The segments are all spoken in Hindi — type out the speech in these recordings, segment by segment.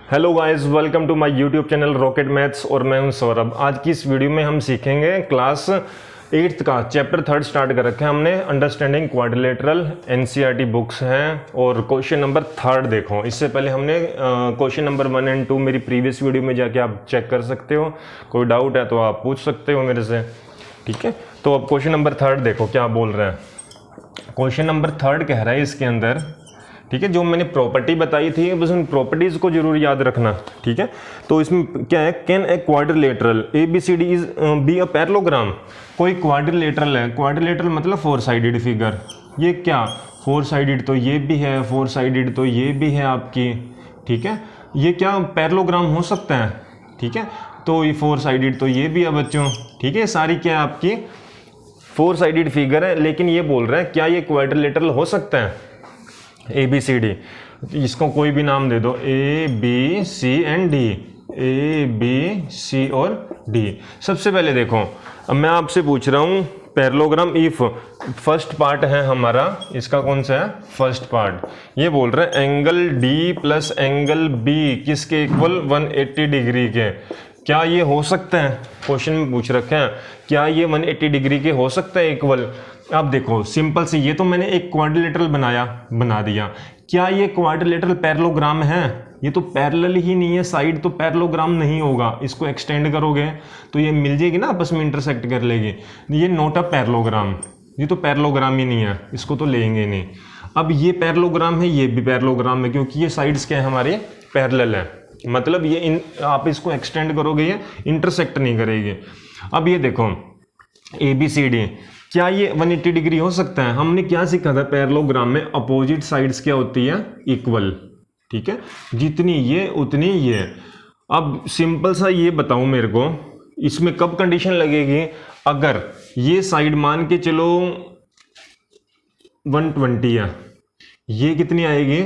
Hello guys, welcome to my YouTube channel rocket maths और मैं हूं सौरभ। आज की इस वीडियो में हम सीखेंगे क्लास 8th का चैप्टर 3 स्टार्ट कर रखे हैं हमने, अंडरस्टैंडिंग क्वाड्रिलेटरल। एनसीईआरटी बुक्स हैं और क्वेश्चन नंबर 3 देखो। इससे पहले हमने क्वेश्चन नंबर 1 एंड 2 मेरी प्रीवियस वीडियो में जाके आप चेक कर सकते हो। कोई डाउट है तो आप पूछ सकते हो मेरे से, ठीक है। तो अब क्वेश्चन नंबर 3 देखो क्या बोल रहा है। क्वेश्चन नंबर 3 कह रहा है इसके अंदर, ठीक है, जो मैंने प्रॉपर्टी बताई थी बस उन प्रॉपर्टीज को जरूर याद रखना, ठीक है। तो इसमें क्या है, can a quadrilateral ABCD is be a parallelogram. कोई क्वाड्रिलेटरल है, क्वाड्रिलेटरल मतलब 4 साइडेड फिगर। ये क्या 4 साइडेड, तो ये भी है 4 साइडेड, तो ये भी है आपकी, ठीक है। ये क्या पैरेललोग्राम हो सकता है, ठीक है। तो ये 4 साइडेड, तो ये भी है बच्चों, ठीक है। सारी क्या है आपकी 4 साइडेड फिगर है, लेकिन ये बोल रहा है क्या ये क्वाड्रिलेटरल हो सकता है। ABCD, इसको कोई भी नाम दे दो, ABC एंड D, ABC और D। सबसे पहले देखो, अब मैं आपसे पूछ रहा हूँ पैरेललोग्राम इफ फर्स्ट पार्ट है हमारा, इसका कौन सा है फर्स्ट पार्ट। ये बोल रहा है angle D plus angle B किसके इक्वल 180 डिग्री के। क्या ये हो सकता है, क्वेश्चन में पूछ रखे हैं क्या ये 180 डिग्री के हो सकता है इक्वल। अब देखो सिंपल सी, ये तो मैंने एक क्वाड्रिलेटरल बना दिया। क्या ये क्वाड्रिलेटरल पैरेललोग्राम है? ये तो पैरेलल ही नहीं है, साइड तो पैरेललोग्राम नहीं होगा। इसको एक्सटेंड करोगे तो ये मिल जाएगी ना, आपस में इंटरसेक्ट कर लेगी। ये नॉट अ पैरेललोग्राम, ये तो पैरेललोग्राम ही नहीं है, इसको तो लेंगे नहीं। अब ये पैरेललोग्राम है, ये भी पैरेललोग्राम है, क्योंकि ये साइड्स क्या है हमारे पैरेलल है। मतलब ये आप इसको एक्सटेंड करोगे ये इंटरसेक्ट नहीं करेगी। अब ये देखो ABCD, क्या ये 180 डिग्री हो सकता है? हमने क्या सीखा था पैरेललोग्राम में, अपोजिट साइड्स क्या होती है इक्वल, ठीक है। जितनी ये उतनी ये। अब सिंपल सा ये बताओ मेरे को, इसमें कब कंडीशन लगेगी, अगर ये साइड मान के चलो 120 है, ये कितनी आएगी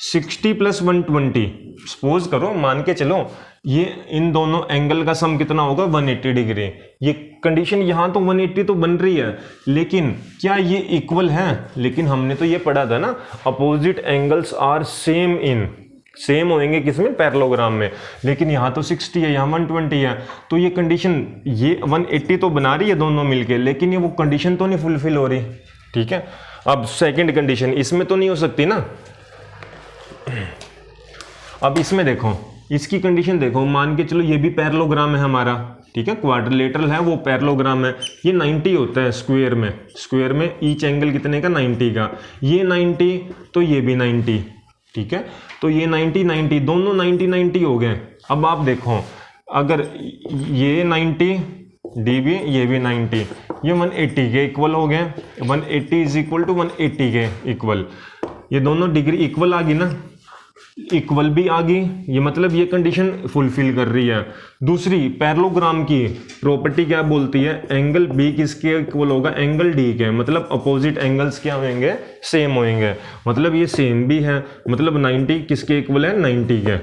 60 प्लस 120। सपोज करो, मान के चलो ये इन दोनों एंगल का सम कितना होगा 180 डिग्री। ये कंडीशन यहाँ तो 180 तो बन रही है, लेकिन क्या ये इक्वल है? लेकिन हमने तो ये पढ़ा था ना, अपोजिट एंगल्स आर सेम होंगे किसमें, पैरेललोग्राम में। लेकिन यहाँ तो 60 है, यहाँ 120 है, तो ये कंडीशन ये 180 तो बना रही है दोनों मिलके, लेकिन ये वो कंडीशन तो नहीं फुलफिल हो रही, ठीक है। अब सेकेंड कंडीशन इसमें तो नहीं हो सकती ना। अब इसमें देखो, इसकी कंडीशन देखो, मान के चलो ये भी पैरेललोग्राम है हमारा, ठीक है। क्वाड्रिलेटरल है वो पैरेललोग्राम है। ये 90 होता है स्क्वायर में ईच एंगल कितने का 90 का। ये 90 तो ये भी 90, ठीक है। तो ये 90 दोनों 90 हो गए। अब आप देखो, अगर ये 90 D भी, ये भी 90, ये 180 के इक्वल हो गए। 180 इज इक्वल टू 180 के इक्वल। ये दोनों डिग्री इक्वल आ गई ना, इक्वल भी आ गई, ये मतलब ये कंडीशन फुलफिल कर रही है। दूसरी पैरेललोग्राम की प्रॉपर्टी क्या बोलती है, एंगल B किसके इक्वल होगा, एंगल D के। मतलब अपोजिट एंगल्स क्या होंगे, सेम होंगे। मतलब ये सेम भी है, मतलब 90 किसके इक्वल है, 90 के,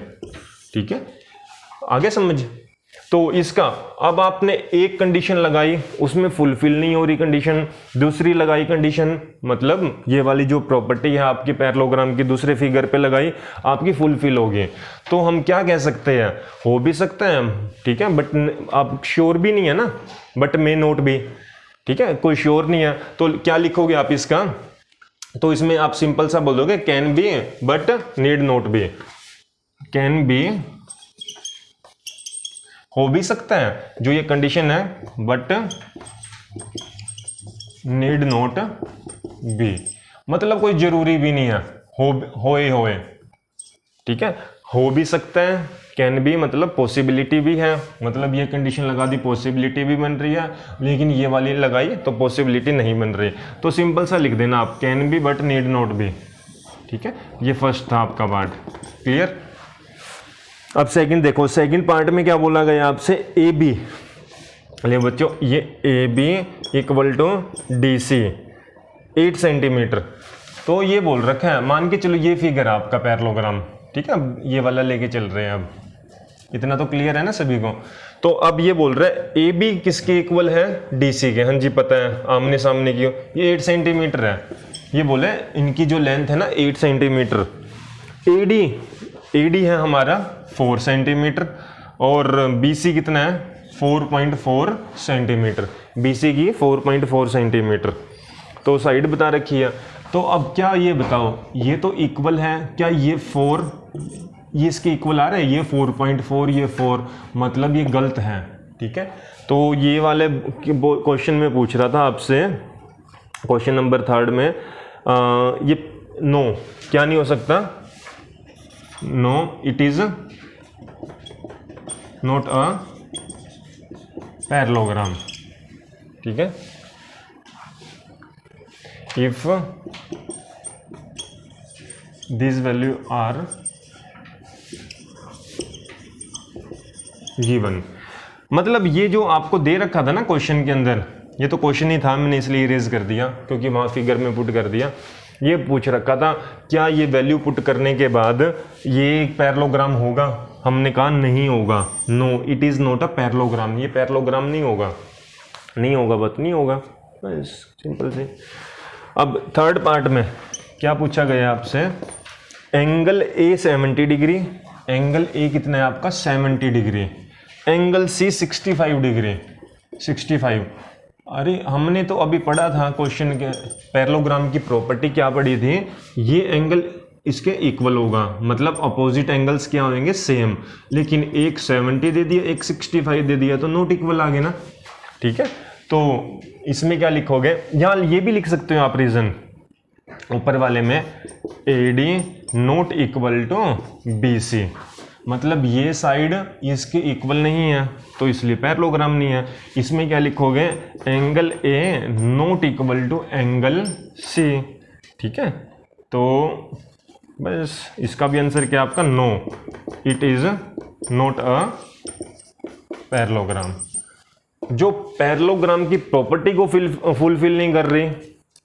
ठीक है। आगे समझ। तो इसका अब आपने एक कंडीशन लगाई, उसमें फुलफिल नहीं हो रही कंडीशन, दूसरी लगाई कंडीशन, मतलब ये वाली जो प्रॉपर्टी है आपकी पैरेललोग्राम की दूसरे फिगर पे लगाई, आपकी फुलफिल होगी। तो हम क्या कह सकते हैं, हो भी सकता है, ठीक है, बट आप श्योर भी नहीं है ना, बट मे नोट भी, ठीक है, कोई श्योर नहीं है। तो क्या लिखोगे आप इसका, तो इसमें आप सिंपल सा बोलोगे can be but need not be. Can be हो भी सकता है जो ये कंडीशन है, बट नीड नॉट बी, मतलब कोई जरूरी भी नहीं है होए, ठीक है। हो भी सकता है, कैन बी मतलब पॉसिबिलिटी भी है, मतलब ये कंडीशन लगा दी पॉसिबिलिटी भी बन रही है, लेकिन ये वाली लगाई तो पॉसिबिलिटी नहीं बन रही। तो सिंपल सा लिख देना आप, can be but need not be, ठीक है। ये फर्स्ट था आपका पार्ट, क्लियर। अब सेकंड देखो, सेकंड पार्ट में क्या बोला गया आपसे, AB। ले बच्चों, ये AB equal to DC 8 centimetre. तो ये बोल रखा है, मान के चलो ये फिगर है आपका पैरेललोग्राम, ठीक है। अब ये वाला लेके चल रहे हैं, अब इतना तो क्लियर है ना सभी को। तो अब ये बोल रहा है AB किसके इक्वल है, DC के। हाँ जी पता है, आमने सामने की, ये 8 सेंटीमीटर है। ये बोले इनकी जो लेंथ है ना 8 सेंटीमीटर। AD AD है हमारा 4 सेंटीमीटर और BC कितना है 4.4 सेंटीमीटर, BC की 4.4 सेंटीमीटर। तो साइड बता रखी है। तो अब क्या ये बताओ, ये तो इक्वल है, क्या ये 4 ये इसके इक्वल आ रहा है, ये 4.4 ये 4, मतलब ये गलत है। ठीक है, तो ये वाले क्वेश्चन में पूछ रहा था आपसे, क्वेश्चन नंबर 3 में ये नो क्या नहीं हो सकता, no it is not a parallelogram. ठीक है, if this value are given, मतलब ये जो आपको दे रखा था ना क्वेश्चन के अंदर, ये तो क्वेश्चन ही था, मैंने इसलिए इरेज कर दिया क्योंकि वहाँ फिगर में पुट कर दिया। ये पूछ रखा था क्या ये वैल्यू पुट करने के बाद ये एक पैरेललोग्राम होगा, हमने कहा नहीं होगा, no it is not a parallelogram, ये पैरेललोग्राम नहीं होगा, नहीं होगा, बस नहीं होगा, बस सिंपल से। अब थर्ड पार्ट में क्या पूछा गया आपसे, angle A 70 degree, angle A कितना है आपका 70 डिग्री, एंगल सी 65 डिग्री, 65। अरे हमने तो अभी पढ़ा था क्वेश्चन के पैरेललोग्राम की प्रॉपर्टी क्या पढ़ी थी, ये एंगल इसके इक्वल होगा, मतलब अपोजिट एंगल्स क्या होंगे सेम, लेकिन एक 70 दे दिया एक 65 दे दिया तो नॉट इक्वल आ गए ना। ठीक है, तो इसमें क्या लिखोगे, यहाँ ये भी लिख सकते हो आप रीजन ऊपर वाले में, AD not equal to BC, मतलब ये साइड इसके इक्वल नहीं है तो इसलिए पैरेललोग्राम नहीं है। इसमें क्या लिखोगे, angle A not equal to angle C। ठीक है, तो बस इसका भी आंसर क्या आपका, no it is not a parallelogram. जो पैरेललोग्राम की प्रॉपर्टी को फुलफिल नहीं कर रही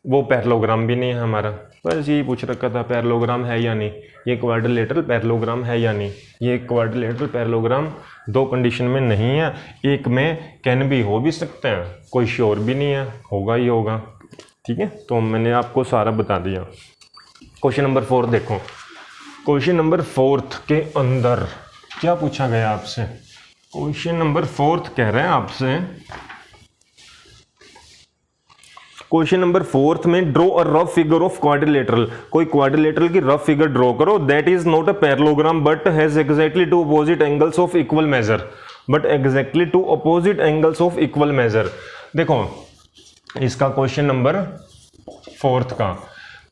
वो पैरेललोग्राम भी नहीं है हमारा। बस यही पूछ रखा था, पैरेललोग्राम है या नहीं, ये क्वाड्रिलेटरल पैरेललोग्राम है या नहीं। ये क्वाड्रिलेटरल पैरेललोग्राम दो कंडीशन में नहीं है, एक में कैन भी हो भी सकते हैं, कोई श्योर भी नहीं है, होगा ही होगा। ठीक है, तो मैंने आपको सारा बता दिया। क्वेश्चन नंबर 4 देखो, क्वेश्चन नंबर 4 के अंदर क्या पूछा गया आपसे, क्वेश्चन नंबर 4 कह रहे हैं आपसे, क्वेश्चन नंबर 4 में draw a rough figure of quadrilateral, कोई क्वाड्रिलेटरल की रफ फिगर ड्रॉ करो, that is not a parallelogram but has exactly two opposite angles of equal measure, but exactly two opposite angles of equal measure. देखो इसका क्वेश्चन नंबर 4 का,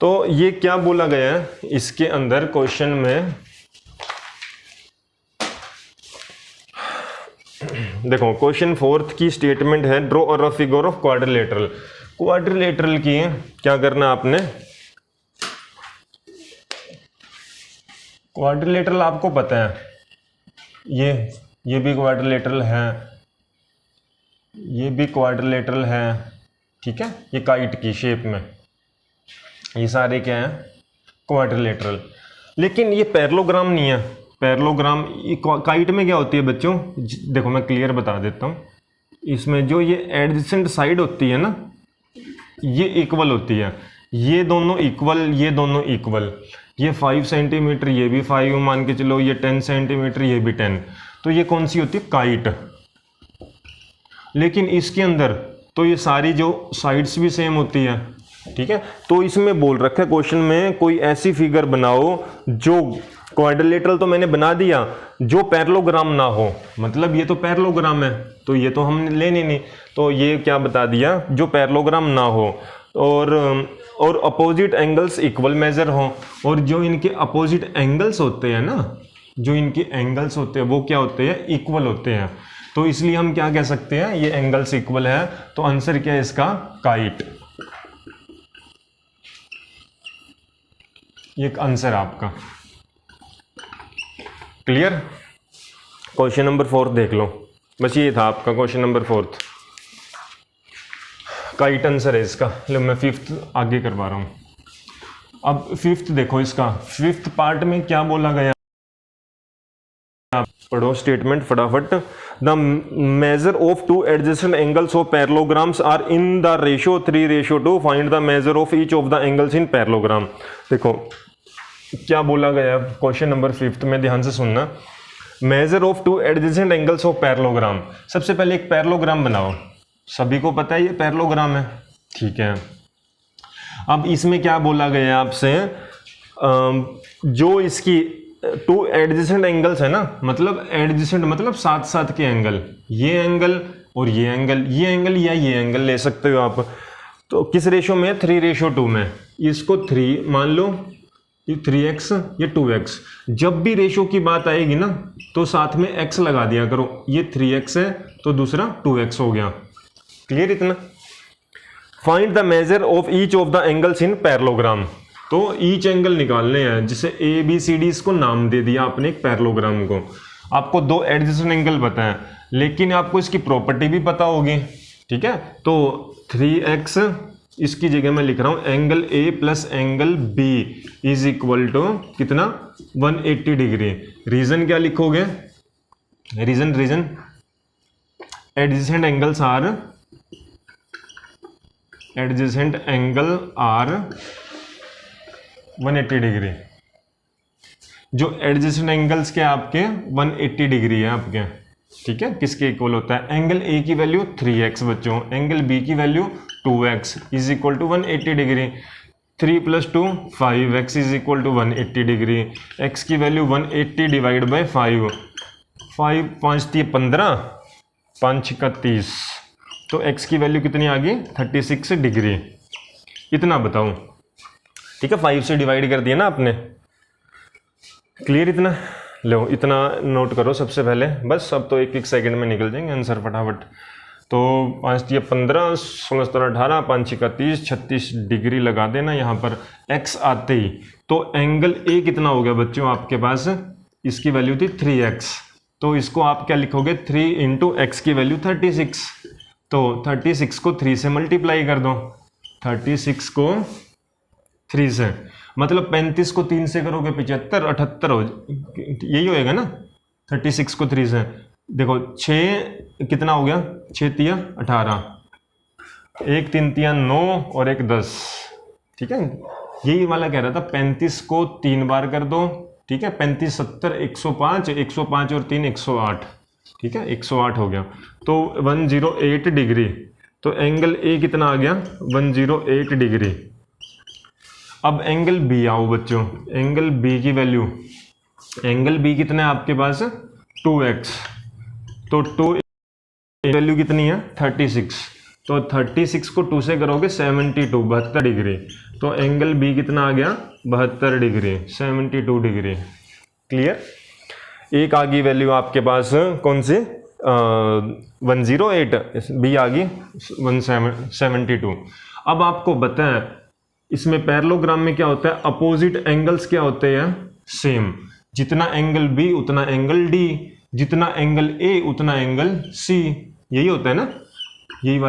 तो ये क्या बोला गया है इसके अंदर क्वेश्चन में, देखो क्वेश्चन 4 की स्टेटमेंट है draw a rough figure of quadrilateral. Quadrilateral की क्या करना आपने, क्वाड्रिलेटरल आपको पता है, ये भी क्वाड्रिलेटरल है, ये भी क्वाड्रिलेटरल है। ठीक है, ये काइट की शेप में, ये सारे क्या हैं क्वाड्रिलेटरल, लेकिन ये पैरेललोग्राम नहीं है। पैरेललोग्राम काइट में क्या होती है बच्चों, देखो मैं क्लियर बता देता हूँ, इसमें जो ये एडजेसेंट साइड होती है ना, ये इक्वल होती है, ये दोनों इक्वल, ये दोनों इक्वल, ये 5 सेंटीमीटर, ये भी 5 मान के चलो, ये 10 सेंटीमीटर, ये भी 10, तो ये कौन सी होती है काइट। लेकिन इसके अंदर तो ये सारी जो साइड्स भी सेम होती है। ठीक है, तो इसमें बोल रखा है क्वेश्चन में कोई ऐसी फिगर बनाओ जो क्वाड्रिलेटरल तो मैंने बना दिया, जो पैरेललोग्राम ना हो, मतलब ये तो पैरेललोग्राम है तो ये तो हमने लेनी नहीं, तो ये क्या बता दिया जो पैरेललोग्राम ना हो और अपोजिट एंगल्स इक्वल मेजर हो, और जो इनके अपोजिट एंगल्स होते हैं ना, जो इनके एंगल्स होते हैं वो क्या होते हैं इक्वल होते हैं, तो इसलिए हम क्या कह सकते हैं ये एंगल्स इक्वल है, तो आंसर क्या है इसका काइट। ये आंसर आपका क्लियर। क्वेश्चन नंबर 4 देख लो, बस ये था आपका क्वेश्चन नंबर 4, काइट आंसर है इसका। लो मैं 5th आगे करवा रहा हूं। अब 5th देखो, इसका 5th पार्ट में क्या बोला गया, पढ़ो स्टेटमेंट फटाफट। The measure of two adjacent angles of parallelograms are in the ratio 3:2, find the measure of each of the angles in parallelogram. देखो क्या बोला गया है क्वेश्चन नंबर 5 में, ध्यान से सुनना। Major of two adjacent angles of parallelogram. सबसे पहले एक पैरेललोग्राम बनाओ, सभी को पता है ये पैरेललोग्राम है, ठीक है। अब इसमें क्या बोला गया है आपसे, जो इसकी टू एडजेसेंट एंगल्स है ना, मतलब एडजेसेंट मतलब साथ साथ के एंगल, ये एंगल और ये एंगल, ये एंगल या ये एंगल ले सकते हो आप। तो किस रेशो में? 3:2 में। इसको 3 मान लो, ये 3x, ये 2x। जब भी रेशो की बात आएगी ना तो साथ में x लगा दिया करो। ये 3x है तो दूसरा 2x हो गया। क्लियर इतना? Find the measure of each of the angles in parallelogram. तो ईच एंगल निकालने हैं, जिसे ABCD इसको नाम दे दिया आपने एक पैरेललोग्राम को। आपको 2 एडजेसेंट एंगल पता है, लेकिन आपको इसकी प्रॉपर्टी भी पता होगी, ठीक है। तो 3x, इसकी जगह मैं लिख रहा हूं angle A plus angle B is equal to कितना? 180 डिग्री। रीजन क्या लिखोगे? Reason adjacent angle are 180 degree. जो एडजेसेंट एंगल्स के आपके 180 डिग्री है आपके, ठीक है। किसके इक्वल होता है? एंगल A की वैल्यू 3x बच्चों, एंगल B की value 2x is equal to 180 degree. 3 + 2 5x is equal to 180 degree. x की वैल्यू 180 डिवाइड बाई 5, 5 5 × 15, 5 × 30, तो x की वैल्यू कितनी आ गई? 36 डिग्री। इतना बताओ, ठीक है। 5 से डिवाइड कर दिया ना आपने। क्लियर इतना? लो इतना नोट करो सबसे पहले, बस अब तो 1-1 सेकंड में निकल जाएंगे आंसर फटाफट। तो 5 × 15, 16 × 18, 5 × 30, 36 डिग्री लगा देना यहाँ पर x आते ही। तो एंगल A कितना हो गया बच्चों आपके पास? इसकी वैल्यू थी 3x, तो इसको आप क्या लिखोगे? 3 × x की वैल्यू 36। तो 36 को 3 से मल्टीप्लाई कर दो, 36 को 3 से, मतलब 35 को 3 से करोगे 75, 78 हो, यही होएगा ना। 36 को 3 से देखो, 6 कितना हो गया? 6 × 3 = 18, 1 3 3 9 और 1 10, ठीक है। यही वाला कह रहा था, 35 को 3 बार कर दो, ठीक है। 35 70 105, 105 और 3 108, ठीक है, 108 हो गया। तो 108 डिग्री। तो एंगल A कितना आ गया? 108 डिग्री। अब एंगल B आओ बच्चों, एंगल B की वैल्यू, एंगल B कितना है आपके पास? 2x। तो 2 वैल्यू कितनी है? 36। तो 36 को 2 से करोगे 72, 72 डिग्री। तो एंगल B कितना आ गया? 72 डिग्री, 72 डिग्री। क्लियर? एक आ गई वैल्यू आपके पास, कौन सी? 108, B आ गई 172। अब आपको बताएं इसमें पैरेललोग्राम में क्या होता है? अपोजिट एंगल्स क्या होते हैं? सेम। जितना एंगल B उतना एंगल D, जितना एंगल A उतना एंगल C, यही होता है ना, यही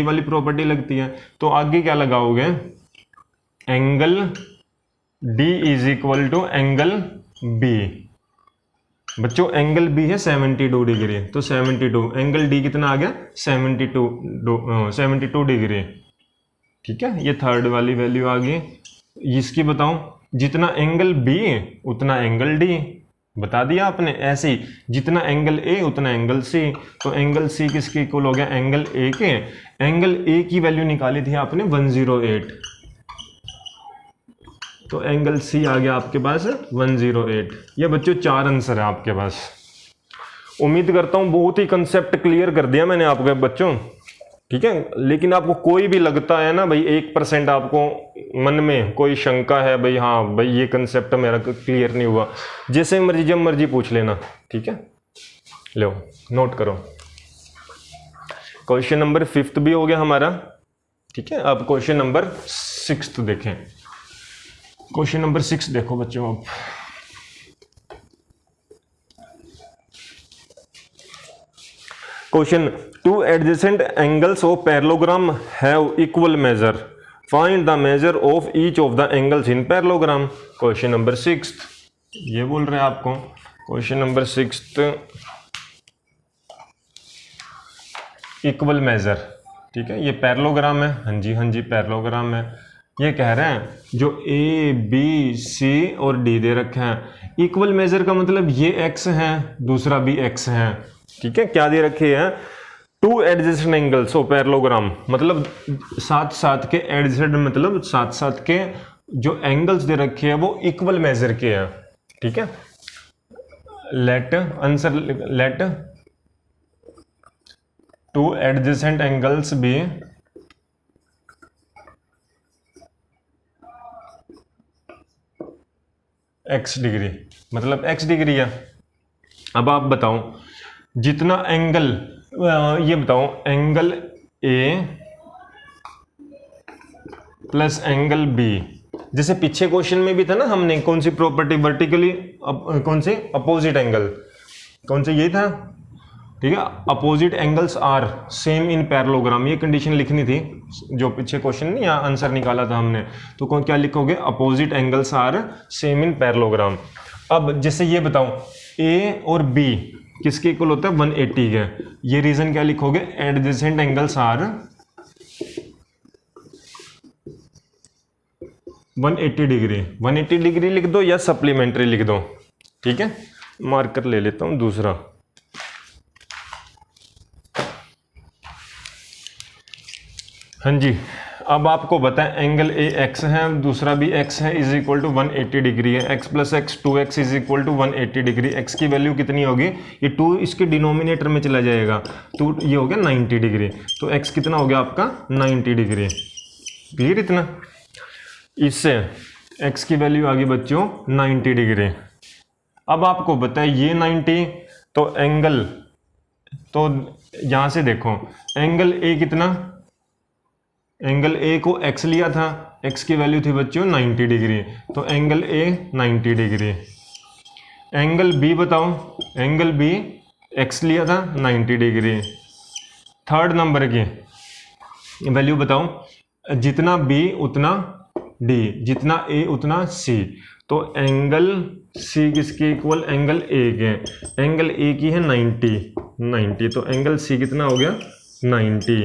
वाली प्रॉपर्टी लगती है। तो आगे क्या लगाओगे? Angle D is equal to angle B। बच्चों एंगल B है 72 डिग्री, तो 72, एंगल D कितना आ गया? 72 डिग्री, ठीक है। ये थर्ड वाली वैल्यू आ गई। इसकी बताऊं, जितना एंगल B उतना एंगल D, बता दिया आपने। ऐसे ही जितना एंगल A उतना एंगल C, तो एंगल C किसके इक्वल हो गया? एंगल A के। एंगल A की वैल्यू निकाली थी आपने 108, तो एंगल C आ गया आपके पास 108। ये बच्चों 4 आंसर है आपके पास। उम्मीद करता हूं बहुत ही कंसेप्ट क्लियर कर दिया मैंने आपके बच्चों, ठीक है। लेकिन आपको कोई भी लगता है ना भाई, 1% आपको मन में कोई शंका है भाई, हाँ भाई ये कंसेप्ट मेरा क्लियर नहीं हुआ, जैसे मर्जी जब मर्जी पूछ लेना, ठीक है। लो नोट करो। क्वेश्चन नंबर 5 भी हो गया हमारा, ठीक है। अब क्वेश्चन नंबर 6 देखें। क्वेश्चन नंबर 6 देखो बच्चों आप। Question, 2 adjacent angles of parallelogram have equal major, find the measure of each of the angles in parallelogram. Question number 6 ये बोल रहे हैं आपको। क्वेश्चन नंबर 6 इक्वल मेजर, ठीक है। ये पैरेललोग्राम है, हाँ जी पैरेललोग्राम है। ये कह रहे हैं जो ए बी सी और डी दे रखा है, इक्वल मेजर का मतलब ये एक्स है, दूसरा भी एक्स है, ठीक है। क्या दे रखे हैं, टू एडजेसेंट एंगल्स और पैरेललोग्राम, मतलब साथ साथ के एडजेसेंट मतलब साथ साथ के जो एंगल्स दे रखे हैं वो इक्वल मेजर के हैं, ठीक है। Let answer, let two adjacent angles be X degree, मतलब एक्स डिग्री है। अब आप बताओ जितना एंगल, ये बताओ angle A plus angle B, जैसे पीछे क्वेश्चन में भी था ना, हमने कौन सी प्रॉपर्टी, वर्टिकली कौन से अपोजिट एंगल, कौन से, ये था, ठीक है। Opposite angles are same in parallelogram, ये कंडीशन लिखनी थी जो पीछे क्वेश्चन नहीं, यहाँ आंसर निकाला था हमने, तो कौन क्या लिखोगे, opposite angles are same in parallelogram. अब जैसे ये बताओ ए और बी किसके इक्वल होता है, 180 के, ये रीजन क्या लिखोगे, adjacent angles are 180 degree, 180 degree लिख दो या सप्लीमेंट्री लिख दो, ठीक है। मार्कर ले लेता हूं दूसरा। हाँ जी, अब आपको बताएं एंगल ए एक्स है, दूसरा भी एक्स है, इज इक्वल टू 180 डिग्री है, x plus x 2x is equal to 180 degree. X की वैल्यू कितनी होगी, ये 2 इसके डिनोमिनेटर में चला जाएगा, तो ये हो गया 90 डिग्री, तो एक्स कितना हो गया आपका 90 डिग्री, क्लियर इतना। इससे एक्स की वैल्यू आ गई बच्चों 90 डिग्री। अब आपको बताए ये 90, तो एंगल, तो यहां से देखो एंगल ए कितना, एंगल ए को x लिया था, x की वैल्यू थी बच्चों 90 डिग्री, तो angle A 90 degree. Angle B बताओ, एंगल बी x लिया था 90 डिग्री। थर्ड नंबर की वैल्यू बताओ, जितना b उतना d, जितना a उतना c, तो एंगल c किसके इक्वल, एंगल a के, एंगल a की है 90, तो एंगल c कितना हो गया 90,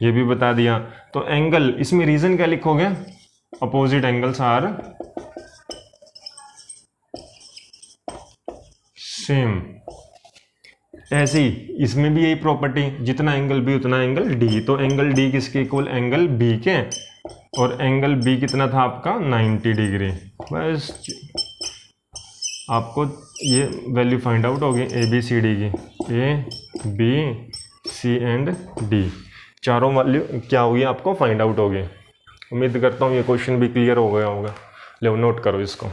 ये भी बता दिया। तो एंगल, इसमें रीजन क्या लिखोगे, अपोजिट एंगल्स आर सेम। ऐसे ही इसमें भी यही प्रॉपर्टी, जितना एंगल बी उतना एंगल डी, तो एंगल डी किसके इक्वल, एंगल बी के, और एंगल बी कितना था आपका 90 डिग्री। बस आपको ये वैल्यू फाइंड आउट होगी ए बी सी डी की, A B C and D, चारों वैल्यू क्या होगी आपको फाइंड आउट होगी। उम्मीद करता हूँ ये क्वेश्चन भी क्लियर हो गया होगा। लो नोट करो इसको।